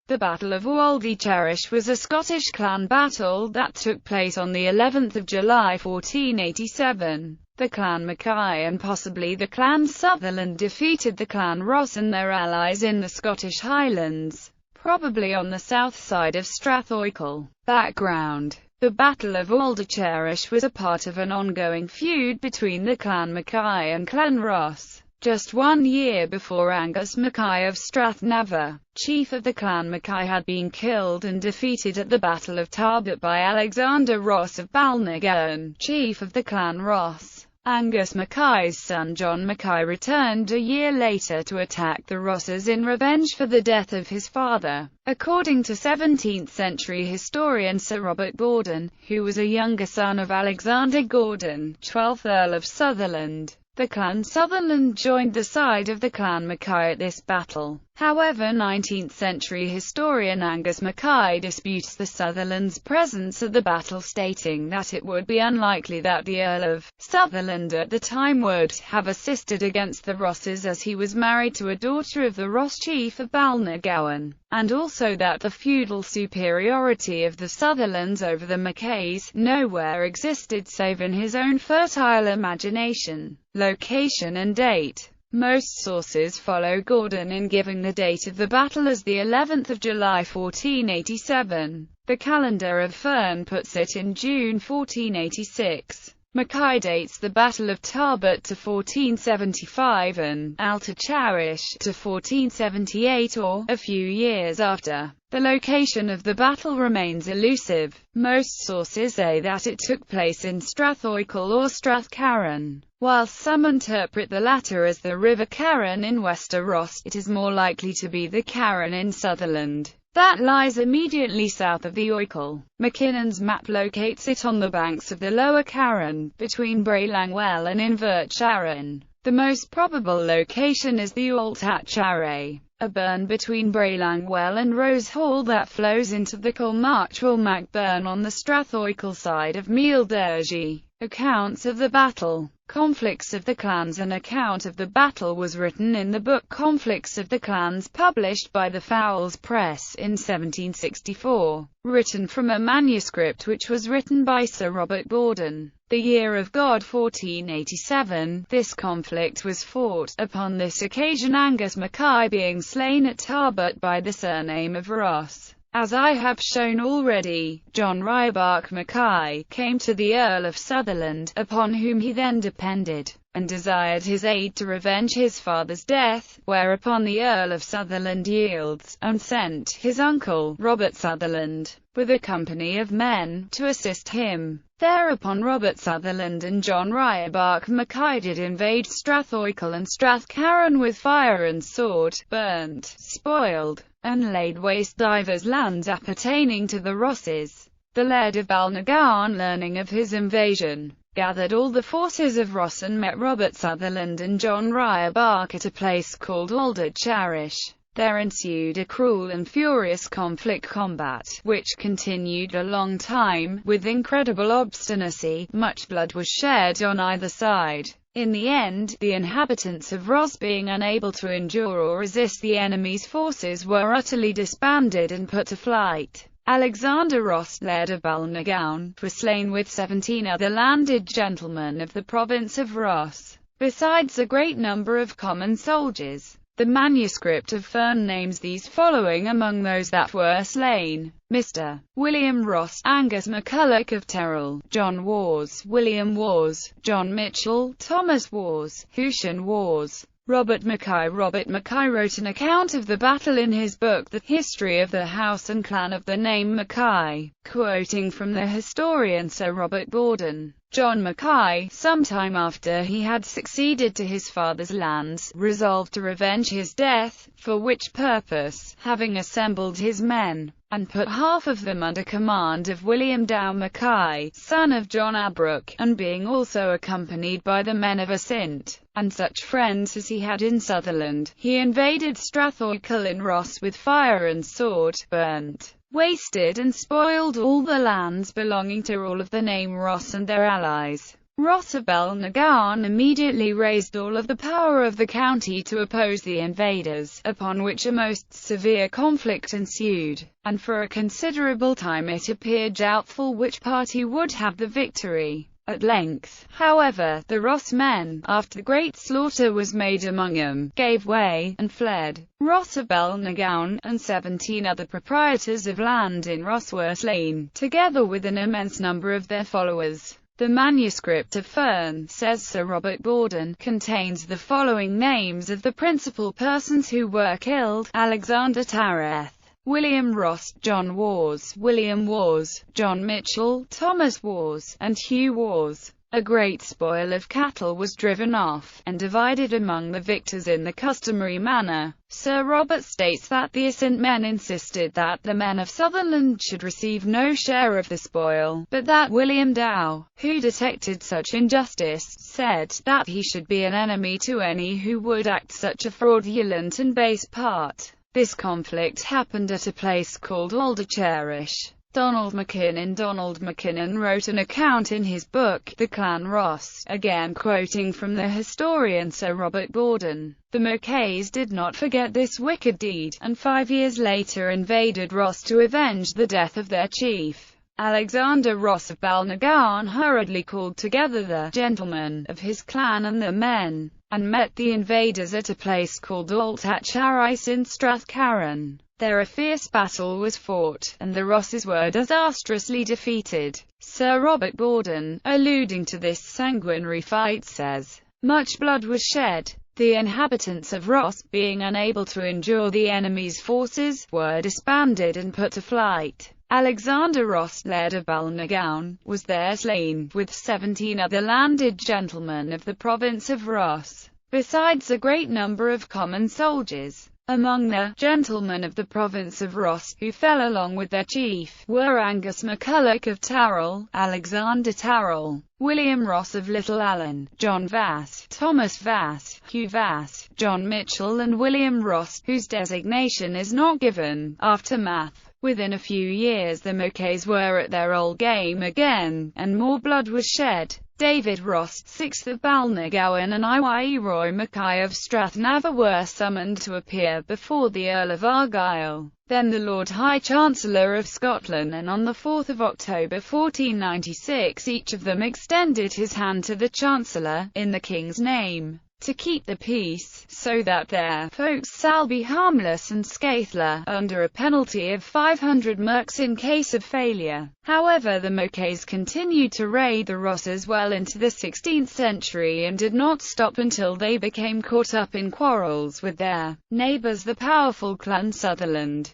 The Battle of Aldy Charrish was a Scottish clan battle that took place on the 11th of July 1487. The Clan Mackay and possibly the Clan Sutherland defeated the Clan Ross and their allies in the Scottish Highlands, probably on the south side of Strathoichel. Background: the Battle of Auldicharish was a part of an ongoing feud between the Clan Mackay and Clan Ross. Just 1 year before, Angus Mackay of Strathnava, chief of the Clan Mackay, had been killed and defeated at the Battle of Tarbet by Alexander Ross of Balnagowan, chief of the Clan Ross. Angus Mackay's son John Mackay returned a year later to attack the Rosses in revenge for the death of his father. According to 17th-century historian Sir Robert Gordon, who was a younger son of Alexander Gordon, 12th Earl of Sutherland, the Clan Sutherland joined the side of the Clan Mackay at this battle. However, 19th-century historian Angus Mackay disputes the Sutherland's presence at the battle, stating that it would be unlikely that the Earl of Sutherland at the time would have assisted against the Rosses, as he was married to a daughter of the Ross chief of Balnagowan, and also that the feudal superiority of the Sutherlands over the Mackays nowhere existed save in his own fertile imagination. Location and date: most sources follow Gordon in giving the date of the battle as the 11th of July 1487. The calendar of Fern puts it in June 1486. Mackay dates the Battle of Tarbet to 1475 and Aldecharwis to 1478, or a few years after. The location of the battle remains elusive. Most sources say that it took place in Strathoichel or Strathcarron, whilst some interpret the latter as the River Carron in Wester Ross. It is more likely to be the Carron in Sutherland, that lies immediately south of the Oichel. Mackinnon's map locates it on the banks of the Lower Carron, between Braelangwell and Invercharen. The most probable location is the Alt at Charrais, a burn between Braelangwell and Rose Hall that flows into the Colmarchwell burn on the Strathoichel side of Mealdurgy. Accounts of the battle. Conflicts of the Clans. An account of the battle was written in the book Conflicts of the Clans, published by the Fowles Press in 1764, written from a manuscript which was written by Sir Robert Gordon. The year of God 1487, this conflict was fought. Upon this occasion, Angus Mackay being slain at Tarbet by the surname of Ross. As I have shown already, John Rybark Mackay came to the Earl of Sutherland, upon whom he then depended, and desired his aid to revenge his father's death, whereupon the Earl of Sutherland yields, and sent his uncle, Robert Sutherland, with a company of men, to assist him. Thereupon Robert Sutherland and John Rybark Mackay did invade Strathoichel and Strathcarron with fire and sword, burnt, spoiled, and laid waste divers lands appertaining to the Rosses. The Laird of Balnagowan, learning of his invasion, gathered all the forces of Ross and met Robert Sutherland and John Rybark at a place called Aldecharwis. There ensued a cruel and furious combat, which continued a long time, with incredible obstinacy. Much blood was shed on either side. In the end, the inhabitants of Ross, being unable to endure or resist the enemy's forces, were utterly disbanded and put to flight. Alexander Ross, Laird of Balnagowan, was slain with 17 other landed gentlemen of the province of Ross, besides a great number of common soldiers. The manuscript of Fern names these following among those that were slain: Mr. William Ross, Angus MacCulloch of Terrell, John Wars, William Wars, John Mitchell, Thomas Wars, Hushan Wars, Robert Mackay. Robert Mackay wrote an account of the battle in his book The History of the House and Clan of the name Mackay, quoting from the historian Sir Robert Gordon. John Mackay, some time after he had succeeded to his father's lands, resolved to revenge his death, for which purpose, having assembled his men, and put half of them under command of William Dow Mackay, son of John Abrook, and being also accompanied by the men of Assynt, and such friends as he had in Sutherland, he invaded Strathoichel in Ross with fire and sword, burnt, wasted and spoiled all the lands belonging to all of the name Ross and their allies. Ross of Belknagawn immediately raised all of the power of the county to oppose the invaders, upon which a most severe conflict ensued, and for a considerable time it appeared doubtful which party would have the victory. At length, however, the Ross men, after great slaughter was made among them, gave way, and fled. Ross of Belknagawn, and 17 other proprietors of land in Ross were slain, together with an immense number of their followers. The manuscript of Fern, says Sir Robert Borden, contains the following names of the principal persons who were killed: Alexander Tareth, William Ross, John Wars, William Wars, John Mitchell, Thomas Wars, and Hugh Wars. A great spoil of cattle was driven off, and divided among the victors in the customary manner. Sir Robert states that the Assynt men insisted that the men of Sutherland should receive no share of the spoil, but that William Dow, who detected such injustice, said that he should be an enemy to any who would act such a fraudulent and base part. This conflict happened at a place called Aldicharrish. Donald Mackinnon wrote an account in his book, The Clan Ross, again quoting from the historian Sir Robert Borden. The Macays did not forget this wicked deed, and 5 years later invaded Ross to avenge the death of their chief. Alexander Ross of Belknagawn hurriedly called together the gentlemen of his clan and the men, and met the invaders at a place called Charrais in Strathcarron. There a fierce battle was fought, and the Rosses were disastrously defeated. Sir Robert Borden, alluding to this sanguinary fight, says, "Much blood was shed. The inhabitants of Ross, being unable to endure the enemy's forces, were disbanded and put to flight. Alexander Ross, Laird of Belknagawn, was there slain, with 17 other landed gentlemen of the province of Ross, besides a great number of common soldiers. Among the gentlemen of the province of Ross, who fell along with their chief, were Angus MacCulloch of Tarrell, Alexander Tarrell, William Ross of Little Allen, John Vass, Thomas Vass, Hugh Vass, John Mitchell and William Ross, whose designation is not given. Aftermath. Within a few years the Macays were at their old game again, and more blood was shed. David Ross, 6th of Balnagowan, and Iye Roy Mackay of Strathnaver were summoned to appear before the Earl of Argyll, then the Lord High Chancellor of Scotland, and on the 4th of October 1496 each of them extended his hand to the Chancellor, in the King's name, to keep the peace, so that their folks shall be harmless and scatheless, under a penalty of 500 merks in case of failure. However, the Macays continued to raid the Rosses well into the 16th century and did not stop until they became caught up in quarrels with their neighbours the powerful Clan Sutherland.